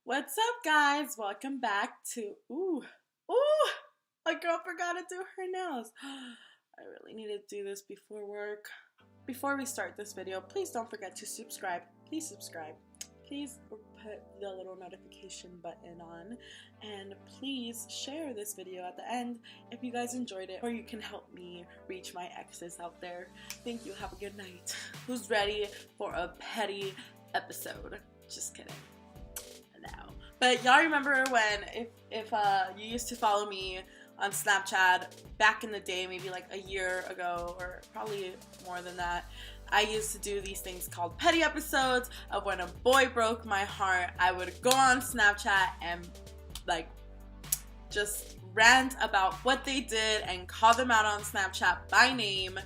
What's up, guys? Welcome back to my girl forgot to do her nails. I really need to do this before work. Before we start this video, please don't forget to subscribe. Please subscribe. Please put the little notification button on, and please share this video at the end if you guys enjoyed it, or you can help me reach my exes out there. Thank you. Have a good night. Who's ready for a petty episode? Just kidding. Now, but y'all remember when if you used to follow me on Snapchat back in the day, maybe like a year ago or probably more than that, I used to do these things called petty episodes of when a boy broke my heart. I would go on Snapchat and like just rant about what they did and call them out on Snapchat by name,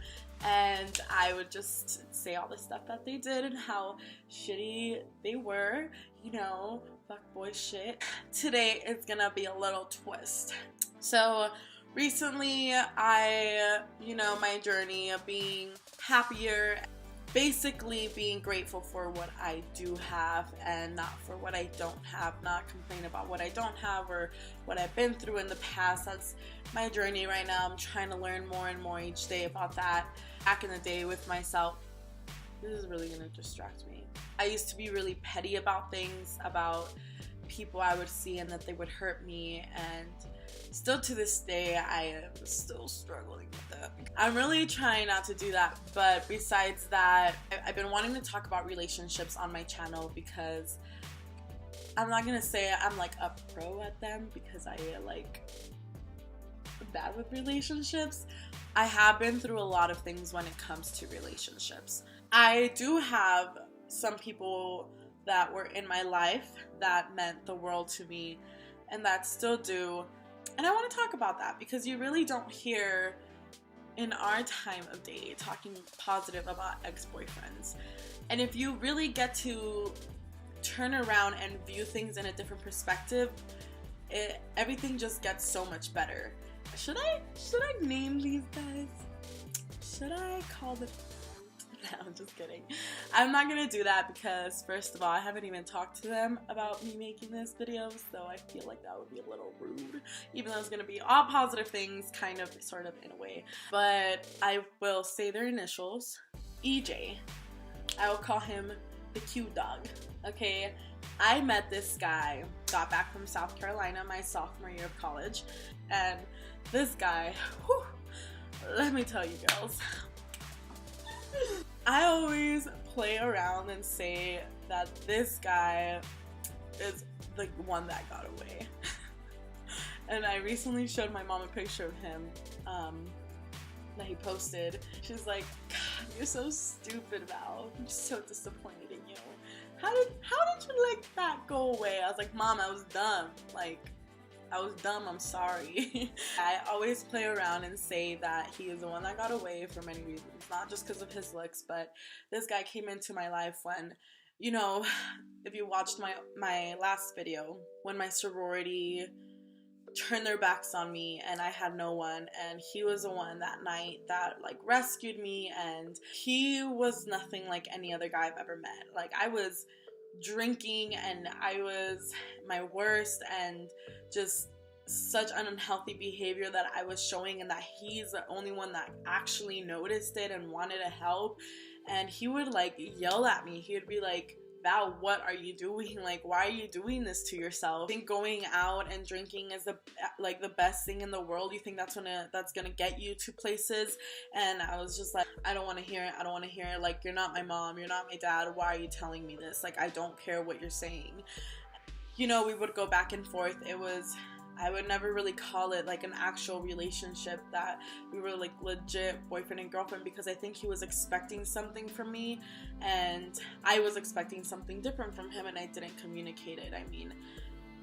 and I would just say all the stuff that they did and how shitty they were, you know, fuckboy shit. Today is gonna be a little twist. So recently my journey of being happier, basically being grateful for what I do have and not for what I don't have, not complain about what I don't have or what I've been through in the past. That's my journey right now. I'm trying to learn more and more each day about that. Back in the day with myself, this is really gonna distract me. I used to be really petty about things, about people I would see and that they would hurt me, and still to this day I am still struggling with that. I'm really trying not to do that, but besides that, I've been wanting to talk about relationships on my channel because I'm not gonna say I'm like a pro at them because I like bad with relationships. I have been through a lot of things when it comes to relationships. I do have some people that were in my life that meant the world to me and that still do, and I want to talk about that because you really don't hear in our time of day talking positive about ex-boyfriends. And if you really get to turn around and view things in a different perspective, everything just gets so much better. Should I name these guys? Should I call them? No, I'm just kidding. I'm not gonna do that because first of all, I haven't even talked to them about me making this video, so I feel like that would be a little rude, even though it's gonna be all positive things, kind of, sort of, in a way. But I will say their initials. EJ. I will call him the cute dog. Okay, I met this guy, got back from South Carolina my sophomore year of college, and this guy, whew, let me tell you girls, I always play around and say that this guy is the one that got away. And I recently showed my mom a picture of him that he posted. She's like, God, you're so stupid, Val. I'm so disappointed in you. How did you let that go away? I was like, Mom, I was dumb. I was dumb, I'm sorry. I always play around and say that he is the one that got away for many reasons, not just because of his looks, but this guy came into my life when, you know, if you watched my last video, when my sorority turned their backs on me and I had no one, and he was the one that night that like rescued me, and he was nothing like any other guy I've ever met. Like, I was drinking and I was my worst and just such an unhealthy behavior that I was showing, and that he's the only one that actually noticed it and wanted to help. And he would like yell at me. He would be like, Val, what are you doing? Like, why are you doing this to yourself? I think going out and drinking is the best thing in the world. You think that's gonna get you to places? And I was just like, I don't want to hear it. I don't want to hear it. Like, you're not my mom. You're not my dad. Why are you telling me this? Like, I don't care what you're saying. You know, we would go back and forth. I would never really call it like an actual relationship, that we were like legit boyfriend and girlfriend, because I think he was expecting something from me and I was expecting something different from him, and I didn't communicate it. I mean,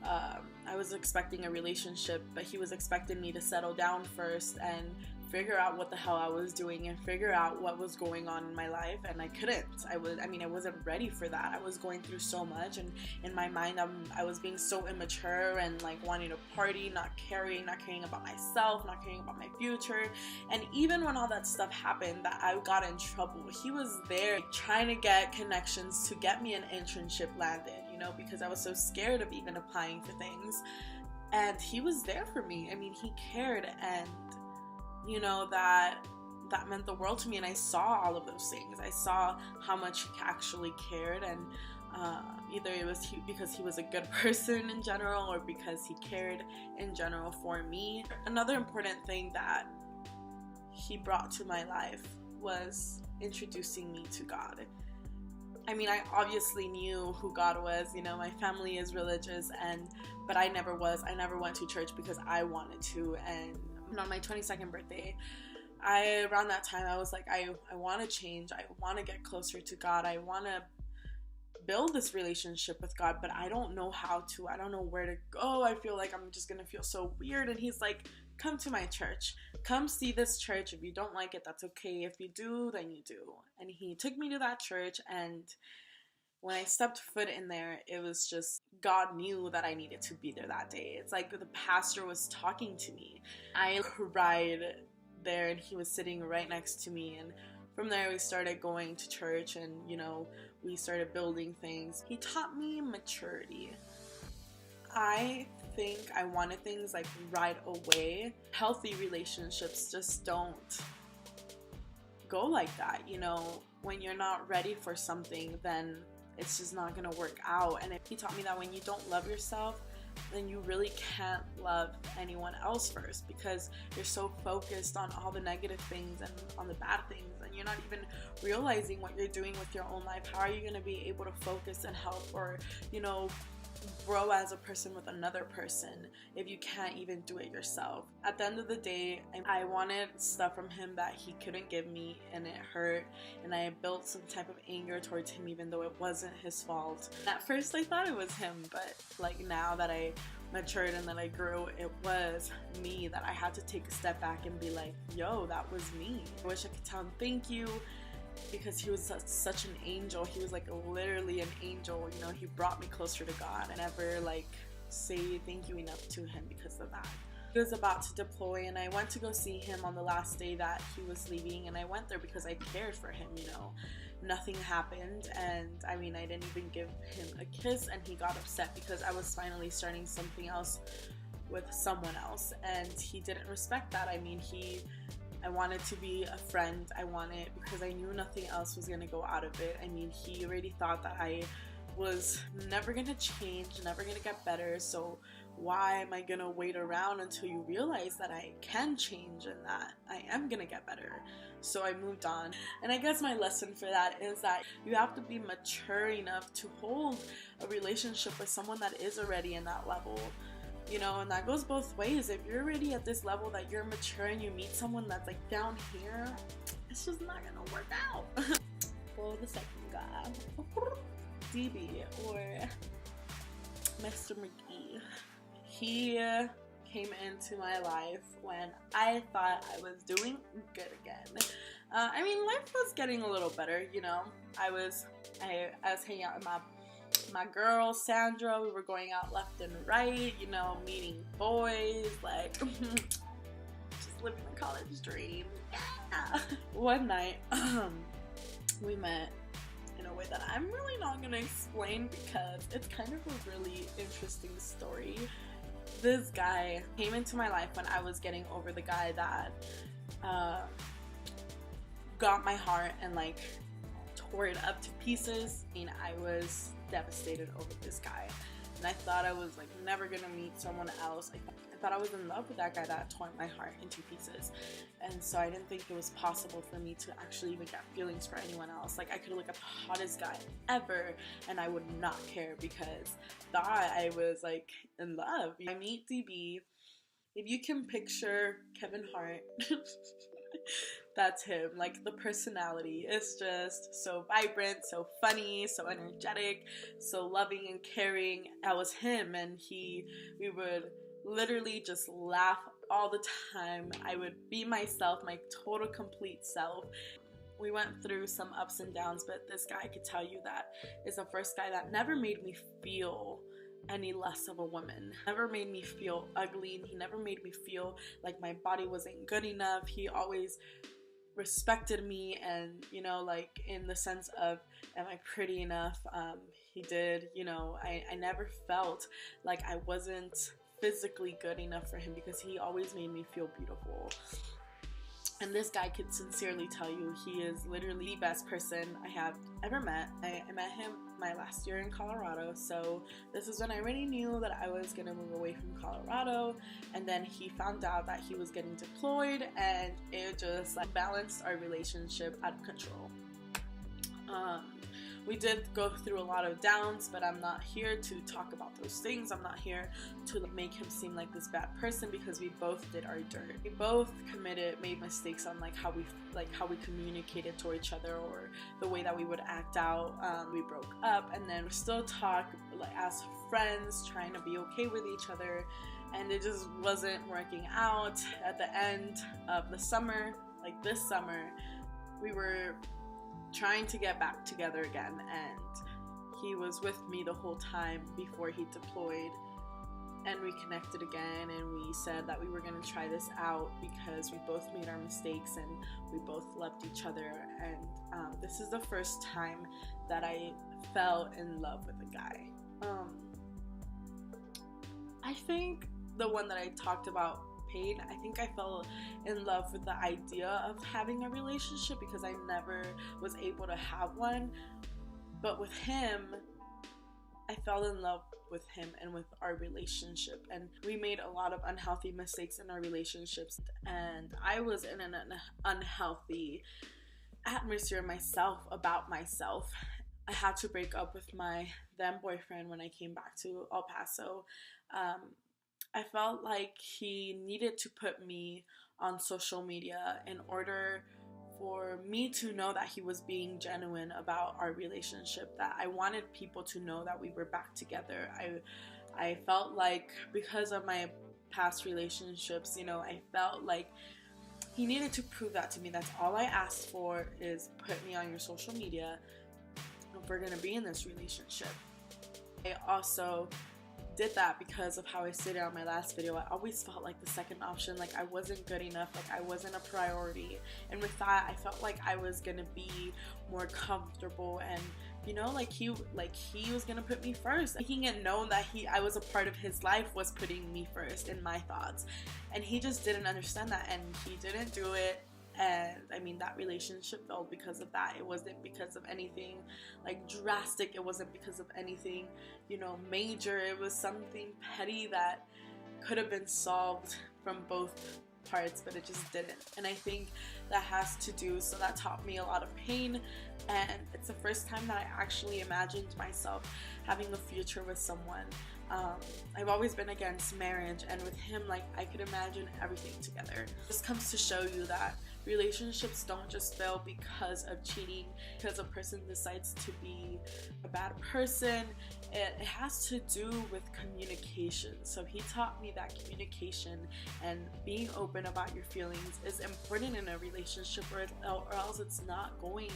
I was expecting a relationship, but he was expecting me to settle down first and figure out what the hell I was doing and figure out what was going on in my life, and I couldn't. I wasn't ready for that. I was going through so much, and in my mind I was being so immature and like wanting to party, not caring about myself, not caring about my future. And even when all that stuff happened that I got in trouble, he was there trying to get connections to get me an internship landed, you know, because I was so scared of even applying for things. And he was there for me. I mean, he cared, and you know, that meant the world to me. And I saw all of those things. I saw how much he actually cared, and either it was because he was a good person in general, or because he cared in general for me. Another important thing that he brought to my life was introducing me to God. I mean, I obviously knew who God was, you know, my family is religious, but I never was. I never went to church because I wanted to. And on my 22nd birthday, around that time, I was like, I want to change. I want to get closer to God. I want to build this relationship with God, but I don't know how to. I don't know where to go. I feel like I'm just gonna feel so weird. And he's like, come to my church. Come see this church. If you don't like it, that's okay. If you do, then you do. And he took me to that church, and when I stepped foot in there, it was just, God knew that I needed to be there that day. It's like the pastor was talking to me. I cried there, and he was sitting right next to me. And from there, we started going to church, and, you know, we started building things. He taught me maturity. I think I wanted things like right away. Healthy relationships just don't go like that. You know, when you're not ready for something, then it's just not gonna work out. And he taught me that when you don't love yourself, then you really can't love anyone else first, because you're so focused on all the negative things and on the bad things, and you're not even realizing what you're doing with your own life. How are you going to be able to focus and help, or, you know, grow as a person with another person if you can't even do it yourself? At the end of the day, I wanted stuff from him that he couldn't give me, and it hurt, and I built some type of anger towards him even though it wasn't his fault. At first I thought it was him, but like now that I matured and that I grew, it was me, that I had to take a step back and be like, yo, that was me. I wish I could tell him thank you, because he was such an angel. He was like literally an angel, you know. He brought me closer to God. I never like say thank you enough to him because of that. He was about to deploy, and I went to go see him on the last day that he was leaving, and I went there because I cared for him, you know. Nothing happened, and I mean, I didn't even give him a kiss, and he got upset because I was finally starting something else with someone else, and he didn't respect that. I mean, I wanted to be a friend. I wanted, because I knew nothing else was going to go out of it. I mean, he already thought that I was never going to change, never going to get better. So why am I going to wait around until you realize that I can change and that I am going to get better? So I moved on. And I guess my lesson for that is that you have to be mature enough to hold a relationship with someone that is already in that level. You know, and that goes both ways. If you're already at this level that you're mature and you meet someone that's like down here, it's just not gonna work out. For the second guy, DB, or Mr. McGee, he came into my life when I thought I was doing good again. I mean, life was getting a little better, you know. I was hanging out with my girl Sandra. We were going out left and right, you know, meeting boys, like just living the college dream. Yeah. One night we met in a way that I'm really not gonna explain because it's kind of a really interesting story. This guy came into my life when I was getting over the guy that got my heart and like tore it up to pieces. I mean, I was devastated over this guy, and I thought I was like never gonna meet someone else. I thought I was in love with that guy that tore my heart into pieces, and so I didn't think it was possible for me to actually even get feelings for anyone else. Like, I could look at the hottest guy ever and I would not care because thought I was like in love. I meet DB. If you can picture Kevin Hart, that's him. Like, the personality is just so vibrant, so funny, so energetic, so loving and caring. That was him, and we would literally just laugh all the time. I would be myself, my total complete self. We went through some ups and downs, but this guy, I could tell you, that is the first guy that never made me feel any less of a woman. Never made me feel ugly, and he never made me feel like my body wasn't good enough. He always respected me, and, you know, like in the sense of, am I pretty enough? he did. You know, I never felt like I wasn't physically good enough for him because he always made me feel beautiful. And this guy could sincerely tell you he is literally the best person I have ever met. I met him my last year in Colorado, so this is when I already knew that I was gonna move away from Colorado. And then he found out that he was getting deployed, and it just like balanced our relationship out of control. We did go through a lot of downs, but I'm not here to talk about those things. I'm not here to make him seem like this bad person, because we both did our dirt. We both made mistakes on like how we communicated to each other, or the way that we would act out. We broke up, and then we still talk like as friends, trying to be okay with each other, and it just wasn't working out. At the end of the summer, like this summer, we were trying to get back together again, and he was with me the whole time before he deployed, and we connected again, and we said that we were going to try this out because we both made our mistakes and we both loved each other. And this is the first time that I fell in love with a guy. I think the one that I talked about, Pain, I think I fell in love with the idea of having a relationship because I never was able to have one. But with him, I fell in love with him and with our relationship, and we made a lot of unhealthy mistakes in our relationships, and I was in an unhealthy atmosphere myself about myself. I had to break up with my then boyfriend when I came back to El Paso. I felt like he needed to put me on social media in order for me to know that he was being genuine about our relationship, that I wanted people to know that we were back together. I felt like because of my past relationships, you know, I felt like he needed to prove that to me. That's all I asked for, is put me on your social media if we're gonna be in this relationship. I also did that because of how I stated on my last video. I always felt like the second option, like I wasn't good enough, like I wasn't a priority, and with that I felt like I was gonna be more comfortable, and you know, like he was gonna put me first. Making it known that I was a part of his life was putting me first in my thoughts, and he just didn't understand that, and he didn't do it. And I mean, that relationship failed because of that. It wasn't because of anything like drastic. It wasn't because of anything, you know, major. It was something petty that could have been solved from both parts, but it just didn't. And I think that has to do, so that taught me a lot of pain, and it's the first time that I actually imagined myself having a future with someone. I've always been against marriage, and with him, like, I could imagine everything together. This comes to show you that relationships don't just fail because of cheating, because a person decides to be a bad person. It has to do with communication. So he taught me that communication and being open about your feelings is important in a relationship, or else it's not going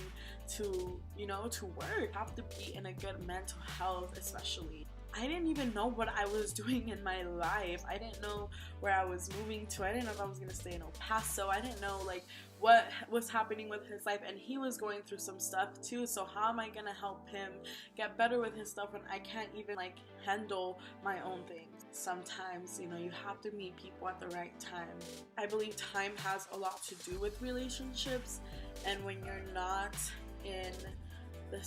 to, you know, to work. You have to be in a good mental health, especially. I didn't even know what I was doing in my life. I didn't know where I was moving to. I didn't know if I was gonna stay in El Paso. I didn't know like what was happening with his life, and he was going through some stuff too. So how am I gonna help him get better with his stuff when I can't even like handle my own things? Sometimes, you know, you have to meet people at the right time. I believe time has a lot to do with relationships, and when you're not on the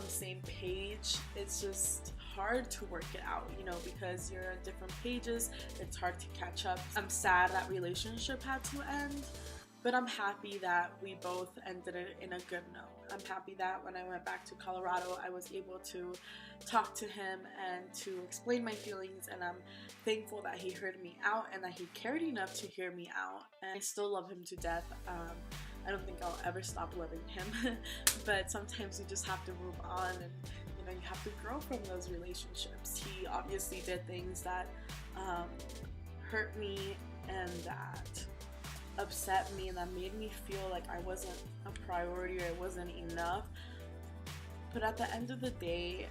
same page, it's just hard to work it out, you know, because you're on different pages. It's hard to catch up. I'm sad that relationship had to end, but I'm happy that we both ended it in a good note. I'm happy that when I went back to Colorado, I was able to talk to him and to explain my feelings, and I'm thankful that he heard me out and that he cared enough to hear me out. And I still love him to death. I don't think I'll ever stop loving him, but sometimes you just have to move on, and you know, you have to grow from those relationships. He obviously did things that hurt me and that upset me and that made me feel like I wasn't a priority or it wasn't enough. But at the end of the day,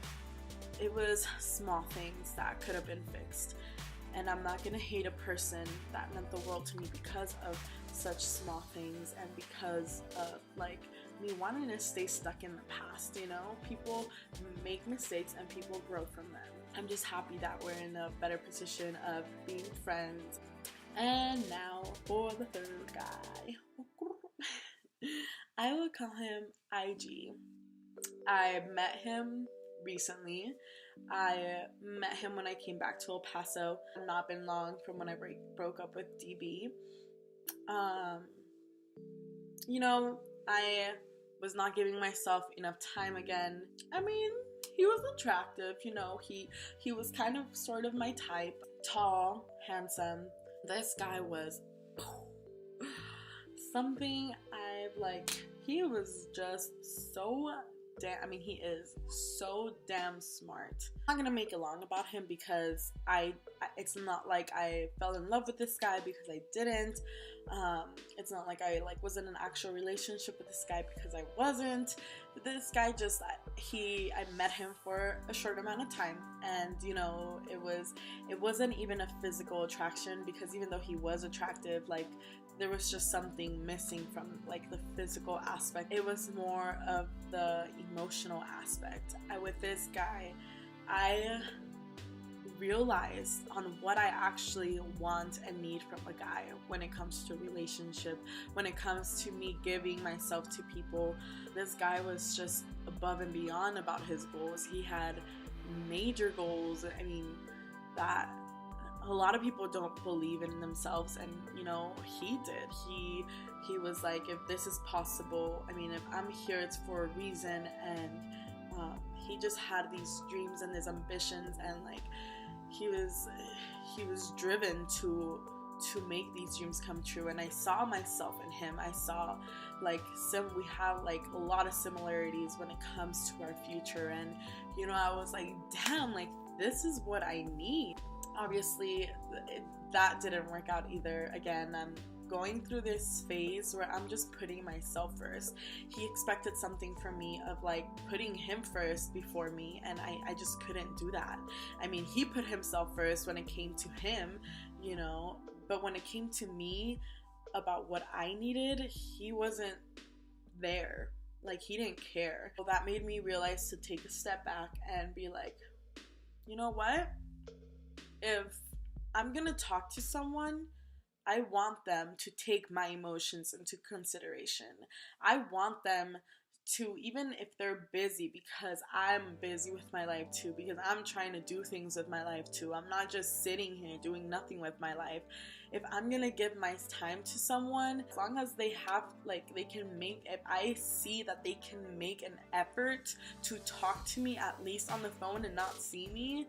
it was small things that could have been fixed. And I'm not gonna hate a person that meant the world to me because of such small things and because of like me wanting to stay stuck in the past, you know? People make mistakes and people grow from them. I'm just happy that we're in a better position of being friends. And now for the third guy. I would call him IG. I met him recently. I met him when I came back to El Paso. Not been long from when I broke up with DB. You know, I was not giving myself enough time again. I mean, he was attractive, you know, he was kind of sort of my type. Tall, handsome. This guy was something he was just so he is so damn smart. I'm not gonna make it long about him because it's not like I fell in love with this guy because I didn't. It's not like I was in an actual relationship with this guy because I wasn't. This guy just, I met him for a short amount of time, and you know, it wasn't even a physical attraction, because even though he was attractive, there was just something missing from the physical aspect. It was more of the emotional aspect. With this guy, I realized on what I actually want and need from a guy when it comes to a relationship, when it comes to me giving myself to people. This guy was just above and beyond about his goals. He had major goals, I mean, that a lot of people don't believe in themselves, and you know, he did. He was like, if this is possible, I mean, if I'm here, it's for a reason. And he just had these dreams and his ambitions, and he was driven to make these dreams come true. And I saw myself in him. I saw we have a lot of similarities when it comes to our future, and you know, I was like, damn, this is what I need. Obviously, that didn't work out either. Again, I'm going through this phase where I'm just putting myself first. He expected something from me of putting him first before me, and I just couldn't do that. I mean, he put himself first when it came to him, you know, but when it came to me about what I needed, he wasn't there. He didn't care. So that made me realize to take a step back and be like, you know what? If I'm gonna talk to someone, I want them to take my emotions into consideration. I want them to, even if they're busy, because I'm busy with my life too, because I'm trying to do things with my life too. I'm not just sitting here doing nothing with my life. If I'm gonna give my time to someone, as long as they have, if I see that they can make an effort to talk to me at least on the phone and not see me,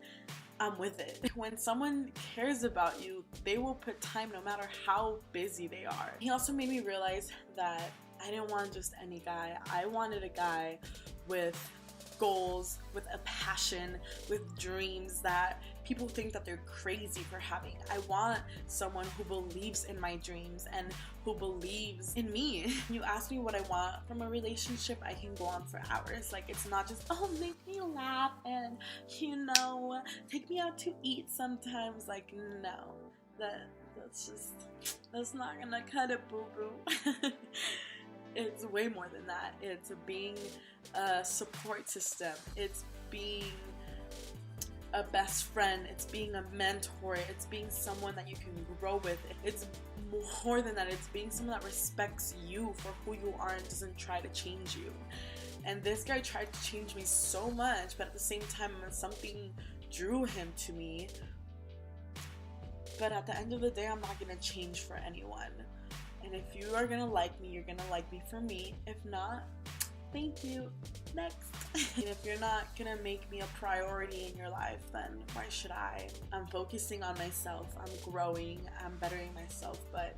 I'm with it. When someone cares about you, they will put time no matter how busy they are. He also made me realize that I didn't want just any guy. I wanted a guy with goals, with a passion, with dreams that people think that they're crazy for having. I want someone who believes in my dreams and who believes in me. You ask me what I want from a relationship, I can go on for hours. It's not just, oh, make me laugh and, you know, take me out to eat sometimes. No, that's not gonna cut it, boo-boo. It's way more than that. It's being a support system. It's being a best friend. It's being a mentor. It's being someone that you can grow with. It's more than that. It's being someone that respects you for who you are and doesn't try to change you. And this guy tried to change me so much, but at the same time, something drew him to me. But at the end of the day, I'm not gonna change for anyone. And if you are gonna like me, you're gonna like me for me. If not, thank you. Next. And if you're not gonna make me a priority in your life, then why should I? I'm focusing on myself. I'm growing. I'm bettering myself. But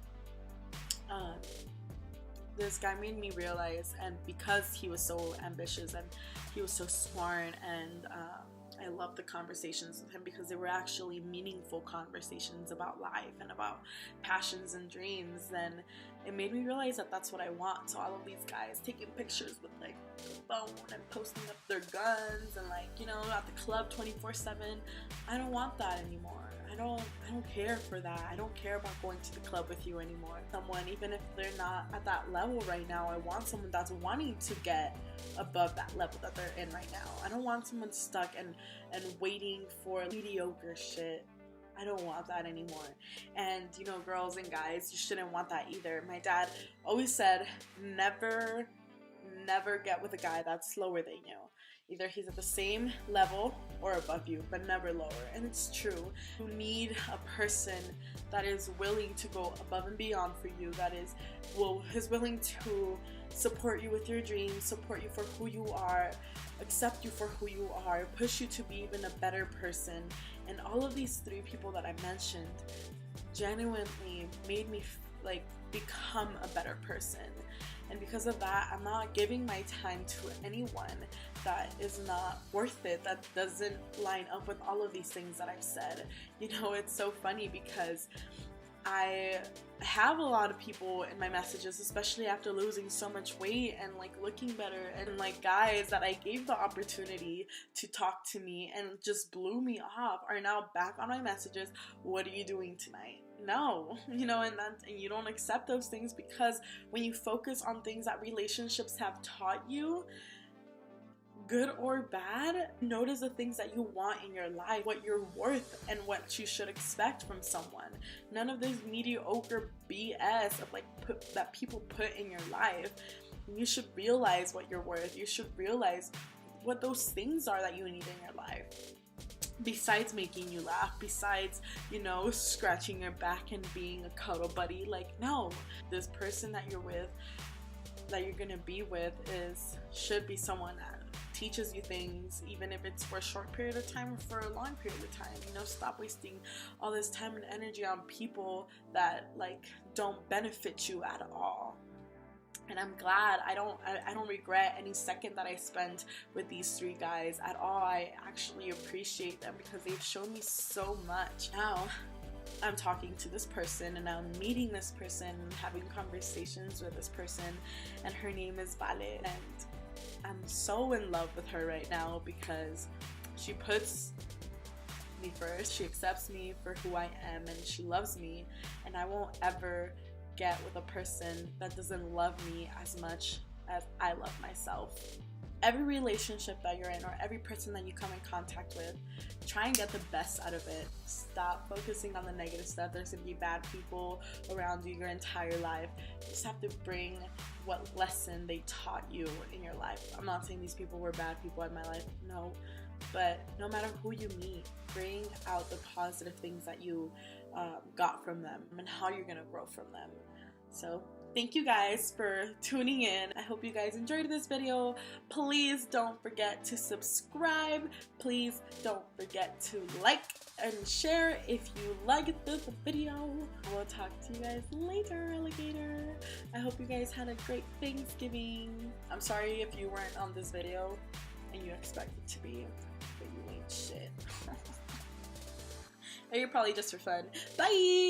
this guy made me realize, and because he was so ambitious and he was so smart, and I loved the conversations with him because they were actually meaningful conversations about life and about passions and dreams. Then it made me realize that that's what I want. So all of these guys taking pictures with phone and posting up their guns and like, you know, at the club 24/7. I don't want that anymore. I don't care for that. I don't care about going to the club with you anymore. Someone, even if they're not at that level right now, I want someone that's wanting to get above that level that they're in right now. I don't want someone stuck and waiting for mediocre shit. I don't want that anymore. And you know, girls and guys, you shouldn't want that either. My dad always said, never get with a guy that's slower than you. Either he's at the same level or above you, but never lower. And it's true. You need a person that is willing to go above and beyond for you, that is willing to support you with your dreams, support you for who you are, accept you for who you are, push you to be even a better person. And all of these three people that I mentioned genuinely made me like become a better person. And because of that, I'm not giving my time to anyone that is not worth it, that doesn't line up with all of these things that I've said. You know, it's so funny because I have a lot of people in my messages, especially after losing so much weight and like looking better, and like guys that I gave the opportunity to talk to me and just blew me off are now back on my messages. What are you doing tonight? No, you know, and you don't accept those things, because when you focus on things that relationships have taught you, good or bad, notice the things that you want in your life, what you're worth, and what you should expect from someone. None of this mediocre BS of like that people put in your life. You should realize what you're worth. You should realize what those things are that you need in your life. Besides making you laugh, besides, you know, scratching your back and being a cuddle buddy, like, no, this person that you're with, that you're gonna be with, should be someone that teaches you things, even if it's for a short period of time or for a long period of time. You know, stop wasting all this time and energy on people that like don't benefit you at all. And I'm glad I don't regret any second that I spent with these three guys at all. I actually appreciate them because they've shown me so much. Now I'm talking to this person and I'm meeting this person and having conversations with this person, and her name is Vale, and I'm so in love with her right now because she puts me first. She accepts me for who I am and she loves me, and I won't ever get with a person that doesn't love me as much as I love myself. Every relationship that you're in, or every person that you come in contact with, try and get the best out of it. Stop focusing on the negative stuff. There's gonna be bad people around you your entire life. You just have to bring what lesson they taught you in your life. I'm not saying these people were bad people in my life, no, but no matter who you meet, bring out the positive things that you got from them and how you're gonna grow from them. So thank you guys for tuning in. I hope you guys enjoyed this video. Please don't forget to subscribe. Please don't forget to like and share if you liked this video. I will talk to you guys later, alligator. I hope you guys had a great Thanksgiving. I'm sorry if you weren't on this video and you expected to be, but you ain't shit. Or you're probably just for fun. Bye!